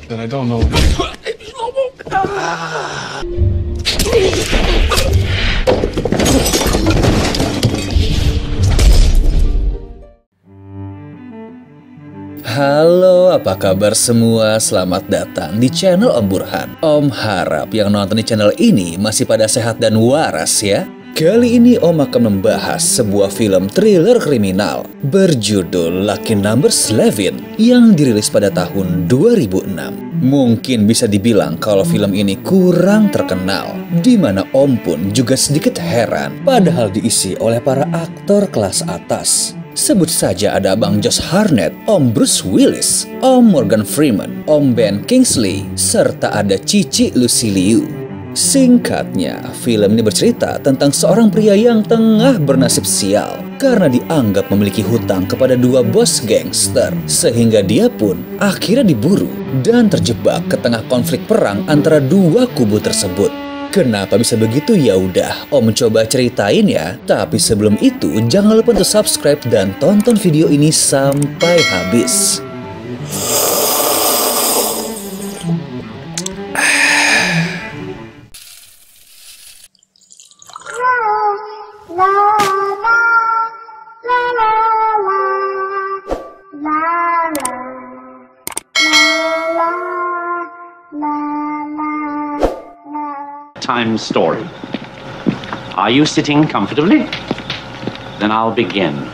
that I don't know. Halo, apa kabar semua? Selamat datang di channel Om Burhan. Om harap yang nonton di channel ini masih pada sehat dan waras ya. Kali ini Om akan membahas sebuah film thriller kriminal berjudul Lucky Number 11 yang dirilis pada tahun 2006. Mungkin bisa dibilang kalau film ini kurang terkenal, di mana Om pun juga sedikit heran padahal diisi oleh para aktor kelas atas. Sebut saja ada Abang Josh Hartnett, Om Bruce Willis, Om Morgan Freeman, Om Ben Kingsley, serta ada Cici Lucy Liu. Singkatnya, film ini bercerita tentang seorang pria yang tengah bernasib sial karena dianggap memiliki hutang kepada dua bos gangster, sehingga dia pun akhirnya diburu dan terjebak ke tengah konflik perang antara dua kubu tersebut. Kenapa bisa begitu? Ya udah, Om coba ceritain ya. Tapi sebelum itu, jangan lupa untuk subscribe dan tonton video ini sampai habis. Time story. Are you sitting comfortably? Then I'll begin.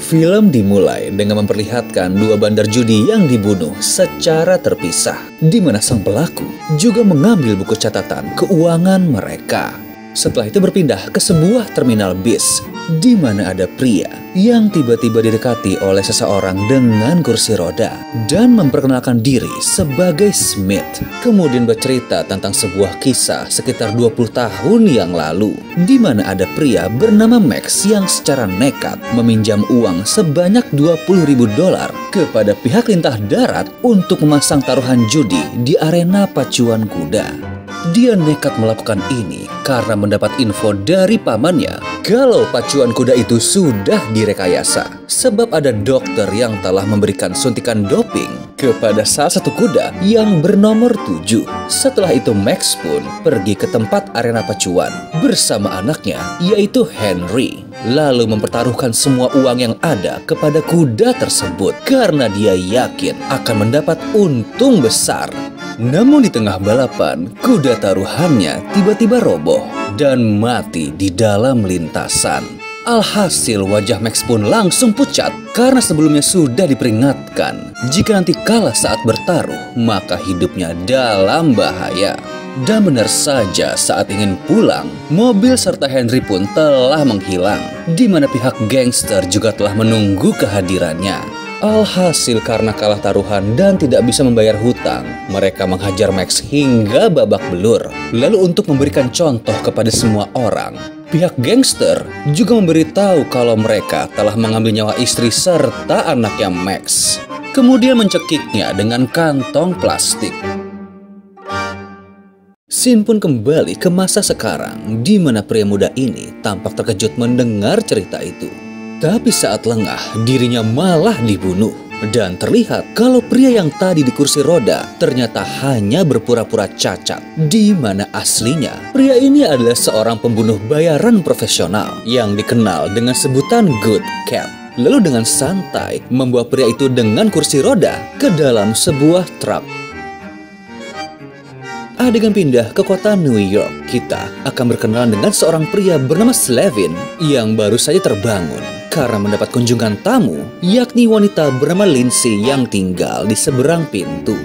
Film dimulai dengan memperlihatkan dua bandar judi yang dibunuh secara terpisah, di mana sang pelaku juga mengambil buku catatan keuangan mereka. Setelah itu berpindah ke sebuah terminal bis, di mana ada pria yang tiba-tiba didekati oleh seseorang dengan kursi roda dan memperkenalkan diri sebagai Smith. Kemudian bercerita tentang sebuah kisah sekitar 20 tahun yang lalu, di mana ada pria bernama Max yang secara nekat meminjam uang sebanyak $20.000 kepada pihak lintah darat untuk memasang taruhan judi di arena pacuan kuda. Dia nekat melakukan ini karena mendapat info dari pamannya kalau pacuan kuda itu sudah direkayasa, sebab ada dokter yang telah memberikan suntikan doping kepada salah satu kuda yang bernomor 7. Setelah itu Max pun pergi ke tempat arena pacuan bersama anaknya, yaitu Henry, lalu mempertaruhkan semua uang yang ada kepada kuda tersebut karena dia yakin akan mendapat untung besar. Namun di tengah balapan, kuda taruhannya tiba-tiba roboh dan mati di dalam lintasan. Alhasil wajah Max pun langsung pucat karena sebelumnya sudah diperingatkan jika nanti kalah saat bertaruh, maka hidupnya dalam bahaya. Dan benar saja, saat ingin pulang, mobil serta Henry pun telah menghilang, di mana pihak gangster juga telah menunggu kehadirannya. Alhasil karena kalah taruhan dan tidak bisa membayar hutang, mereka menghajar Max hingga babak belur. Lalu untuk memberikan contoh kepada semua orang, pihak gangster juga memberitahu kalau mereka telah mengambil nyawa istri serta anaknya Max. Kemudian mencekiknya dengan kantong plastik. Scene pun kembali ke masa sekarang, di mana pria muda ini tampak terkejut mendengar cerita itu. Tapi saat lengah, dirinya malah dibunuh. Dan terlihat kalau pria yang tadi di kursi roda ternyata hanya berpura-pura cacat. Di mana aslinya, pria ini adalah seorang pembunuh bayaran profesional yang dikenal dengan sebutan Good Cat. Lalu dengan santai, membawa pria itu dengan kursi roda ke dalam sebuah truk. Adegan pindah ke kota New York, kita akan berkenalan dengan seorang pria bernama Slevin yang baru saja terbangun karena mendapat kunjungan tamu, yakni wanita bernama Lindsay yang tinggal di seberang pintu.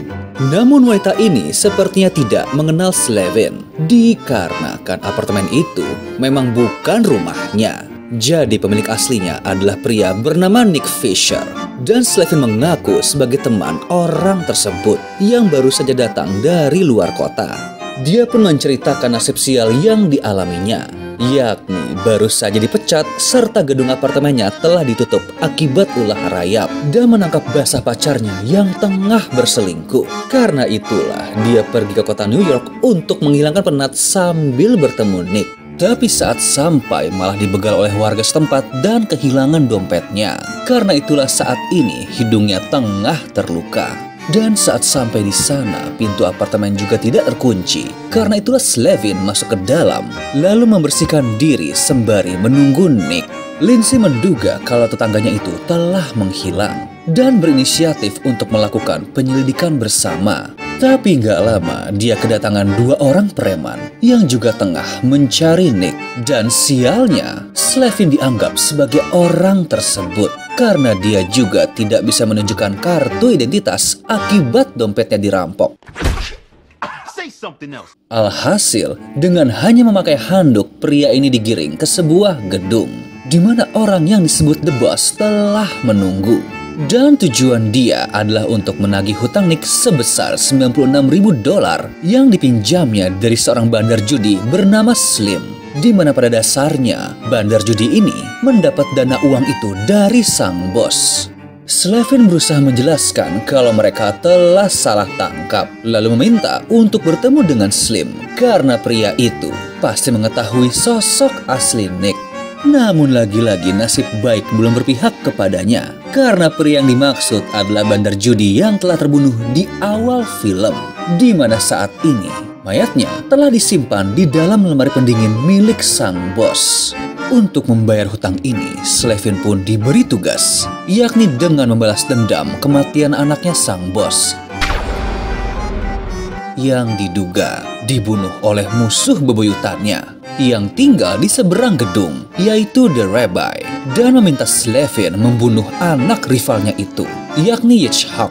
Namun wanita ini sepertinya tidak mengenal Slevin, dikarenakan apartemen itu memang bukan rumahnya. Jadi pemilik aslinya adalah pria bernama Nick Fisher. Dan Slevin mengaku sebagai teman orang tersebut yang baru saja datang dari luar kota. Dia pun menceritakan nasib sial yang dialaminya, yakni baru saja dipecat serta gedung apartemennya telah ditutup akibat ulah rayap dan menangkap basah pacarnya yang tengah berselingkuh. Karena itulah dia pergi ke kota New York untuk menghilangkan penat sambil bertemu Nick. Tapi saat sampai malah dibegal oleh warga setempat dan kehilangan dompetnya. Karena itulah saat ini hidungnya tengah terluka. Dan saat sampai di sana, pintu apartemen juga tidak terkunci. Karena itulah Slevin masuk ke dalam, lalu membersihkan diri sembari menunggu Nick. Lindsay menduga kalau tetangganya itu telah menghilang dan berinisiatif untuk melakukan penyelidikan bersama. Tapi nggak lama, dia kedatangan 2 orang preman yang juga tengah mencari Nick. Dan sialnya, Slevin dianggap sebagai orang tersebut karena dia juga tidak bisa menunjukkan kartu identitas akibat dompetnya dirampok. Alhasil, dengan hanya memakai handuk, pria ini digiring ke sebuah gedung di mana orang yang disebut The Boss telah menunggu. Dan tujuan dia adalah untuk menagih hutang Nick sebesar $96.000 yang dipinjamnya dari seorang bandar judi bernama Slim. Di mana pada dasarnya bandar judi ini mendapat dana uang itu dari sang bos. Slevin berusaha menjelaskan kalau mereka telah salah tangkap, lalu meminta untuk bertemu dengan Slim karena pria itu pasti mengetahui sosok asli Nick. Namun lagi-lagi nasib baik belum berpihak kepadanya karena pria yang dimaksud adalah bandar judi yang telah terbunuh di awal film, di mana saat ini mayatnya telah disimpan di dalam lemari pendingin milik sang bos. Untuk membayar hutang ini, Slevin pun diberi tugas, yakni dengan membalas dendam kematian anaknya sang bos yang diduga dibunuh oleh musuh bebuyutannya yang tinggal di seberang gedung, yaitu The Rabbi, dan meminta Slevin membunuh anak rivalnya itu, yakni Yitzhak.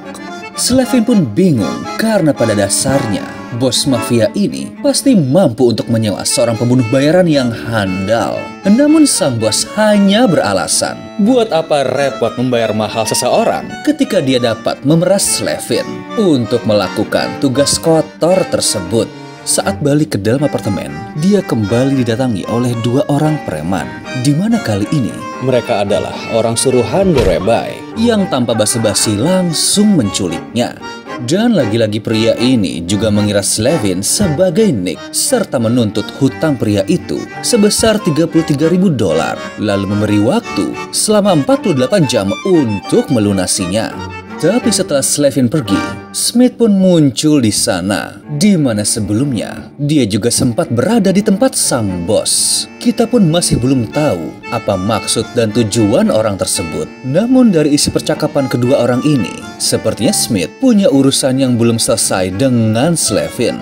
Slevin pun bingung karena pada dasarnya bos mafia ini pasti mampu untuk menyewa seorang pembunuh bayaran yang handal. Namun sang bos hanya beralasan, buat apa repot membayar mahal seseorang ketika dia dapat memeras Slevin untuk melakukan tugas kotor tersebut. Saat balik ke dalam apartemen, dia kembali didatangi oleh 2 orang preman, di mana kali ini mereka adalah orang suruhan The Rabbi yang tanpa basa-basi langsung menculiknya. Dan lagi-lagi pria ini juga mengira Slevin sebagai Nick serta menuntut hutang pria itu sebesar $33.000, lalu memberi waktu selama 48 jam untuk melunasinya. Tapi setelah Slevin pergi, Smith pun muncul di sana, di mana sebelumnya dia juga sempat berada di tempat sang bos. Kita pun masih belum tahu apa maksud dan tujuan orang tersebut. Namun dari isi percakapan kedua orang ini, sepertinya Smith punya urusan yang belum selesai dengan Slevin.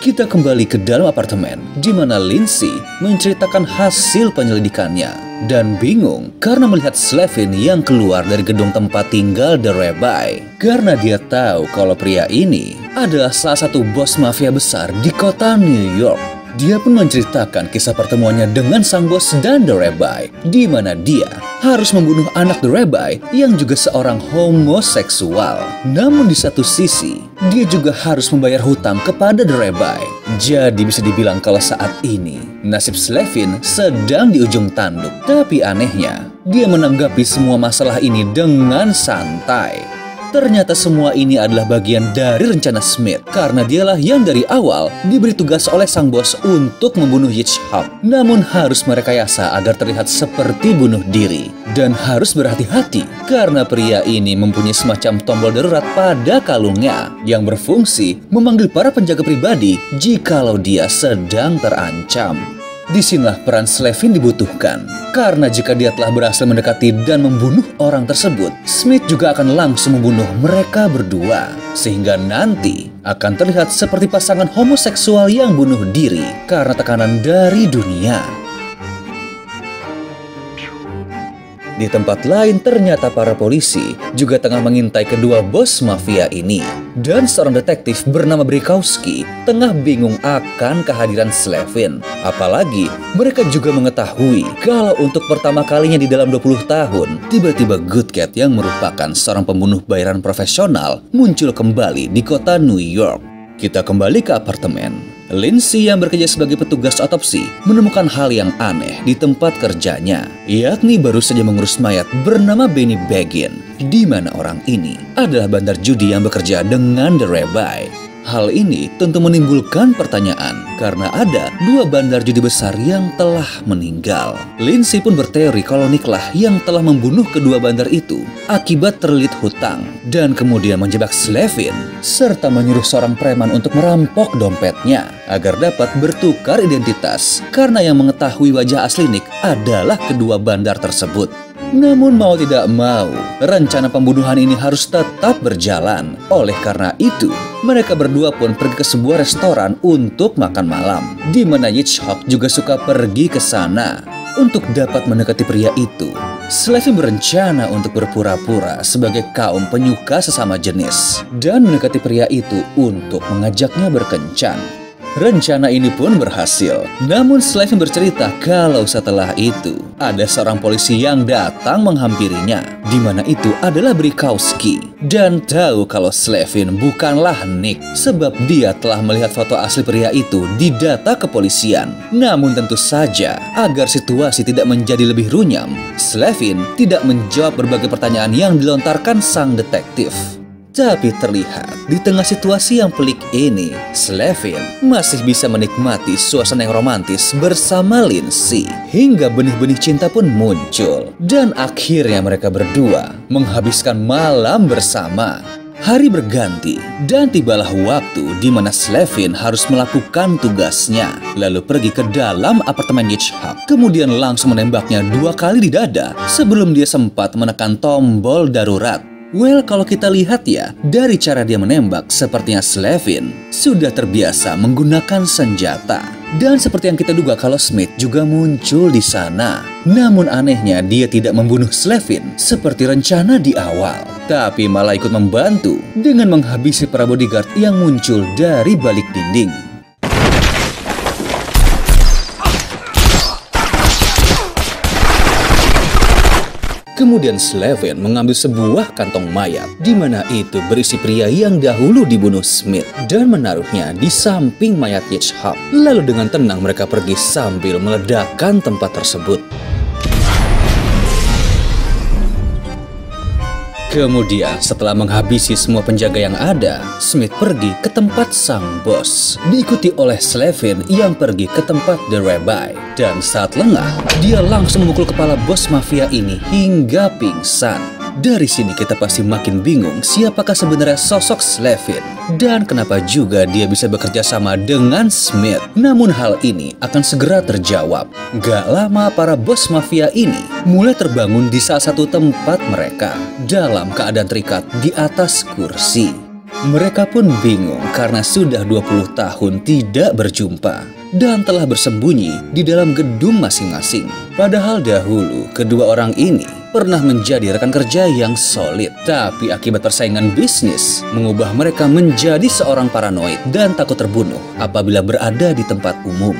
Kita kembali ke dalam apartemen, di mana Lindsay menceritakan hasil penyelidikannya dan bingung karena melihat Slevin yang keluar dari gedung tempat tinggal The Rabbi. Karena dia tahu kalau pria ini adalah salah satu bos mafia besar di kota New York. Dia pun menceritakan kisah pertemuannya dengan sang bos dan The Rabbi, di mana dia harus membunuh anak The Rabbi yang juga seorang homoseksual. Namun di satu sisi, dia juga harus membayar hutang kepada The Rabbi. Jadi bisa dibilang kalau saat ini, nasib Slevin sedang di ujung tanduk. Tapi anehnya, dia menanggapi semua masalah ini dengan santai. Ternyata semua ini adalah bagian dari rencana Smith karena dialah yang dari awal diberi tugas oleh sang bos untuk membunuh Yitzhak. Namun harus merekayasa agar terlihat seperti bunuh diri. Dan harus berhati-hati karena pria ini mempunyai semacam tombol darurat pada kalungnya yang berfungsi memanggil para penjaga pribadi jikalau dia sedang terancam. Disinilah peran Slevin dibutuhkan, karena jika dia telah berhasil mendekati dan membunuh orang tersebut, Smith juga akan langsung membunuh mereka berdua, sehingga nanti akan terlihat seperti pasangan homoseksual yang bunuh diri karena tekanan dari dunia. Di tempat lain ternyata para polisi juga tengah mengintai kedua bos mafia ini. Dan seorang detektif bernama Brikowski tengah bingung akan kehadiran Slevin. Apalagi mereka juga mengetahui kalau untuk pertama kalinya di dalam 20 tahun, tiba-tiba Good Cat yang merupakan seorang pembunuh bayaran profesional muncul kembali di kota New York. Kita kembali ke apartemen. Lindsay yang bekerja sebagai petugas otopsi menemukan hal yang aneh di tempat kerjanya, yakni baru saja mengurus mayat bernama Benny Begin, di mana orang ini adalah bandar judi yang bekerja dengan The Rabbi. Hal ini tentu menimbulkan pertanyaan karena ada 2 bandar judi besar yang telah meninggal. Lindsay pun berteori kalau Nick lah yang telah membunuh kedua bandar itu akibat terlilit hutang dan kemudian menjebak Slevin serta menyuruh seorang preman untuk merampok dompetnya agar dapat bertukar identitas karena yang mengetahui wajah asli Nick adalah kedua bandar tersebut. Namun mau tidak mau, rencana pembunuhan ini harus tetap berjalan. Oleh karena itu, mereka berdua pun pergi ke sebuah restoran untuk makan malam, di mana Hitchcock juga suka pergi ke sana untuk dapat mendekati pria itu. Slevin berencana untuk berpura-pura sebagai kaum penyuka sesama jenis dan mendekati pria itu untuk mengajaknya berkencan. Rencana ini pun berhasil. Namun Slevin bercerita kalau setelah itu ada seorang polisi yang datang menghampirinya, di mana itu adalah Brikowski, dan tahu kalau Slevin bukanlah Nick sebab dia telah melihat foto asli pria itu di data kepolisian. Namun tentu saja agar situasi tidak menjadi lebih runyam, Slevin tidak menjawab berbagai pertanyaan yang dilontarkan sang detektif. Tapi terlihat di tengah situasi yang pelik ini, Slevin masih bisa menikmati suasana yang romantis bersama Lindsay. Hingga benih-benih cinta pun muncul. Dan akhirnya mereka berdua menghabiskan malam bersama. Hari berganti dan tibalah waktu di mana Slevin harus melakukan tugasnya. Lalu pergi ke dalam apartemen Hitchcock. Kemudian langsung menembaknya 2 kali di dada sebelum dia sempat menekan tombol darurat. Well, kalau kita lihat ya, dari cara dia menembak, sepertinya Slevin sudah terbiasa menggunakan senjata. Dan seperti yang kita duga kalau Smith juga muncul di sana. Namun anehnya dia tidak membunuh Slevin seperti rencana di awal, tapi malah ikut membantu dengan menghabisi para bodyguard yang muncul dari balik dinding. Kemudian Slevin mengambil sebuah kantong mayat, di mana itu berisi pria yang dahulu dibunuh Smith, dan menaruhnya di samping mayat Hitchcock. Lalu dengan tenang mereka pergi sambil meledakkan tempat tersebut. Kemudian setelah menghabisi semua penjaga yang ada, Smith pergi ke tempat sang bos, diikuti oleh Slevin yang pergi ke tempat The Rabbi. Dan saat lengah, dia langsung memukul kepala bos mafia ini hingga pingsan. Dari sini kita pasti makin bingung siapakah sebenarnya sosok Slevin dan kenapa juga dia bisa bekerja sama dengan Smith. Namun hal ini akan segera terjawab. Gak lama para bos mafia ini mulai terbangun di salah satu tempat mereka dalam keadaan terikat di atas kursi. Mereka pun bingung karena sudah 20 tahun tidak berjumpa dan telah bersembunyi di dalam gedung masing-masing. Padahal dahulu kedua orang ini pernah menjadi rekan kerja yang solid, tapi akibat persaingan bisnis mengubah mereka menjadi seorang paranoid dan takut terbunuh apabila berada di tempat umum.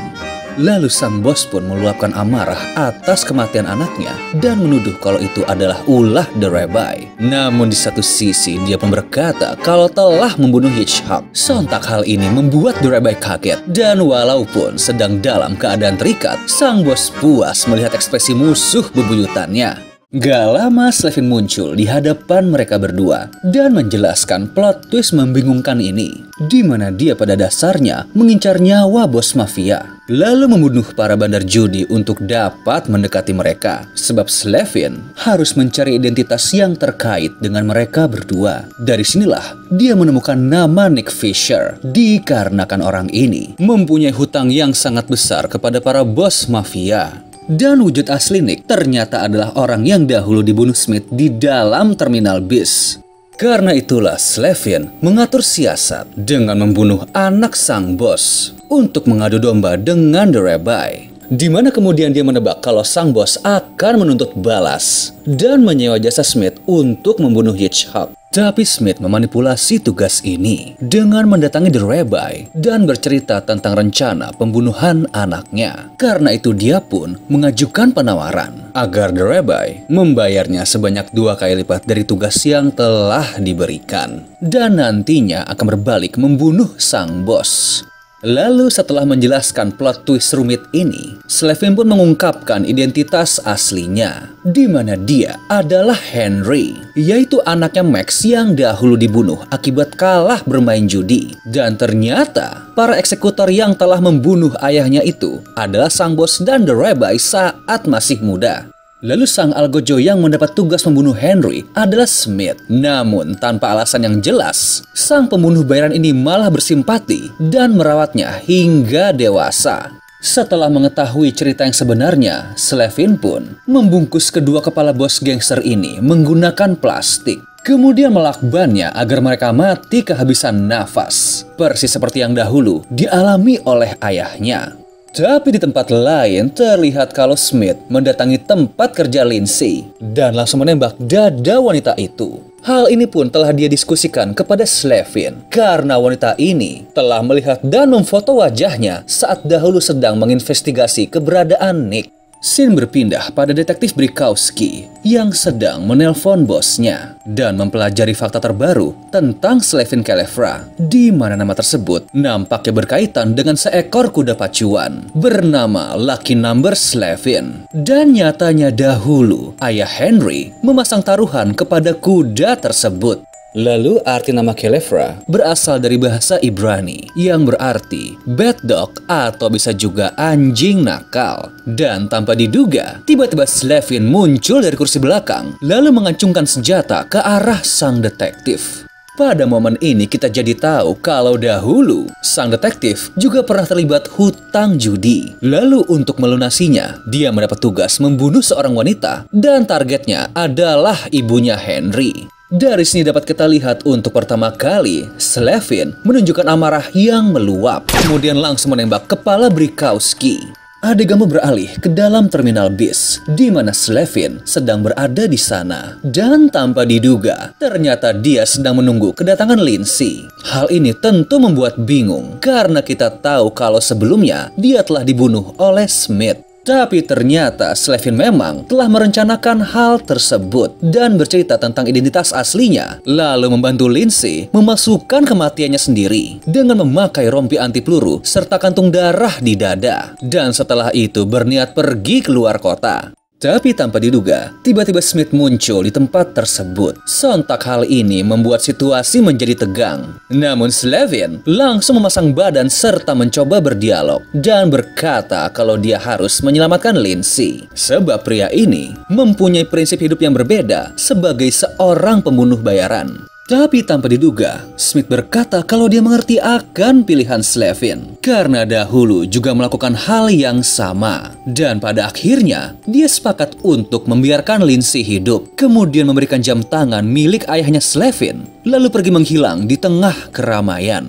Lalu sang bos pun meluapkan amarah atas kematian anaknya dan menuduh kalau itu adalah ulah The Rabbi. Namun di satu sisi dia pun berkata kalau telah membunuh Hitchcock. Sontak hal ini membuat The Rabbi kaget, dan walaupun sedang dalam keadaan terikat, sang bos puas melihat ekspresi musuh bebuyutannya. Gak lama Slevin muncul di hadapan mereka berdua dan menjelaskan plot twist membingungkan ini, di mana dia pada dasarnya mengincar nyawa bos mafia, lalu membunuh para bandar judi untuk dapat mendekati mereka, sebab Slevin harus mencari identitas yang terkait dengan mereka berdua. Dari sinilah dia menemukan nama Nick Fisher, dikarenakan orang ini mempunyai hutang yang sangat besar kepada para bos mafia. Dan wujud asli Nick ternyata adalah orang yang dahulu dibunuh Smith di dalam terminal bis. Karena itulah Slevin mengatur siasat dengan membunuh anak sang bos untuk mengadu domba dengan The Rabbi. Di mana kemudian dia menebak kalau sang bos akan menuntut balas dan menyewa jasa Smith untuk membunuh Hitchcock. Tapi Smith memanipulasi tugas ini dengan mendatangi The Rabbi dan bercerita tentang rencana pembunuhan anaknya. Karena itu dia pun mengajukan penawaran agar The Rabbi membayarnya sebanyak 2 kali lipat dari tugas yang telah diberikan. Dan nantinya akan berbalik membunuh sang bos. Lalu setelah menjelaskan plot twist rumit ini, Slevin pun mengungkapkan identitas aslinya, di mana dia adalah Henry, yaitu anaknya Max yang dahulu dibunuh akibat kalah bermain judi. Dan ternyata para eksekutor yang telah membunuh ayahnya itu adalah sang bos dan The Rabbi saat masih muda. Lalu sang algojo yang mendapat tugas membunuh Henry adalah Smith. Namun tanpa alasan yang jelas, sang pembunuh bayaran ini malah bersimpati dan merawatnya hingga dewasa. Setelah mengetahui cerita yang sebenarnya, Slevin pun membungkus kedua kepala bos gangster ini menggunakan plastik. Kemudian melakbannya agar mereka mati kehabisan nafas, persis seperti yang dahulu dialami oleh ayahnya. Tapi di tempat lain terlihat kalau Smith mendatangi tempat kerja Lindsay dan langsung menembak dada wanita itu. Hal ini pun telah dia diskusikan kepada Slevin karena wanita ini telah melihat dan memfoto wajahnya saat dahulu sedang menginvestigasi keberadaan Nick. Scene berpindah pada detektif Brikowski yang sedang menelpon bosnya dan mempelajari fakta terbaru tentang Slevin Kelevra, di mana nama tersebut nampaknya berkaitan dengan seekor kuda pacuan bernama Lucky Number Slevin. Dan nyatanya dahulu ayah Henry memasang taruhan kepada kuda tersebut. Lalu arti nama Kelevra berasal dari bahasa Ibrani yang berarti bad dog atau bisa juga anjing nakal. Dan tanpa diduga, tiba-tiba Slevin muncul dari kursi belakang lalu mengacungkan senjata ke arah sang detektif. Pada momen ini kita jadi tahu kalau dahulu sang detektif juga pernah terlibat hutang judi. Lalu untuk melunasinya, dia mendapat tugas membunuh seorang wanita dan targetnya adalah ibunya Henry. Dari sini dapat kita lihat untuk pertama kali, Slevin menunjukkan amarah yang meluap, kemudian langsung menembak kepala Brikowski. Adegan beralih ke dalam terminal bis, di mana Slevin sedang berada di sana. Dan tanpa diduga, ternyata dia sedang menunggu kedatangan Lindsay. Hal ini tentu membuat bingung, karena kita tahu kalau sebelumnya dia telah dibunuh oleh Smith. Tapi ternyata Slevin memang telah merencanakan hal tersebut dan bercerita tentang identitas aslinya, lalu membantu Lindsay memasukkan kematiannya sendiri dengan memakai rompi anti peluru serta kantung darah di dada. Dan setelah itu berniat pergi keluar kota. Tapi tanpa diduga, tiba-tiba Smith muncul di tempat tersebut. Sontak hal ini membuat situasi menjadi tegang. Namun Slevin langsung memasang badan serta mencoba berdialog dan berkata kalau dia harus menyelamatkan Lindsay. Sebab pria ini mempunyai prinsip hidup yang berbeda sebagai seorang pembunuh bayaran. Tapi tanpa diduga, Smith berkata kalau dia mengerti akan pilihan Slevin karena dahulu juga melakukan hal yang sama. Dan pada akhirnya, dia sepakat untuk membiarkan Lindsay hidup, kemudian memberikan jam tangan milik ayahnya Slevin, lalu pergi menghilang di tengah keramaian.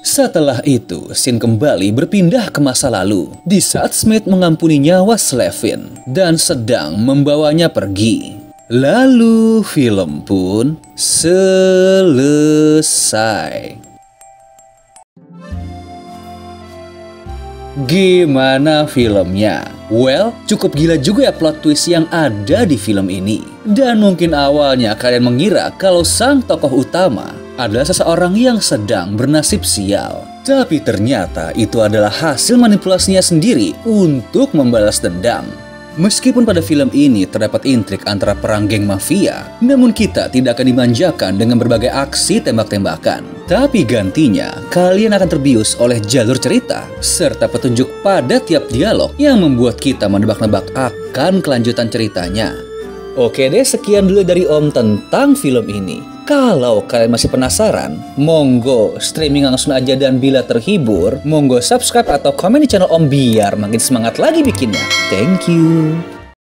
Setelah itu, scene kembali berpindah ke masa lalu, di saat Smith mengampuni nyawa Slevin dan sedang membawanya pergi. Lalu film pun selesai. Gimana filmnya? Well, cukup gila juga ya plot twist yang ada di film ini. Dan mungkin awalnya kalian mengira kalau sang tokoh utama adalah seseorang yang sedang bernasib sial. Tapi ternyata itu adalah hasil manipulasinya sendiri untuk membalas dendam. Meskipun pada film ini terdapat intrik antara perang geng mafia, namun kita tidak akan dimanjakan dengan berbagai aksi tembak-tembakan. Tapi gantinya, kalian akan terbius oleh jalur cerita, serta petunjuk pada tiap dialog yang membuat kita menebak-nebak akan kelanjutan ceritanya. Oke deh, sekian dulu dari Om tentang film ini. Kalau kalian masih penasaran, monggo streaming langsung aja, dan bila terhibur, monggo subscribe atau komen di channel Om biar makin semangat lagi bikinnya. Thank you.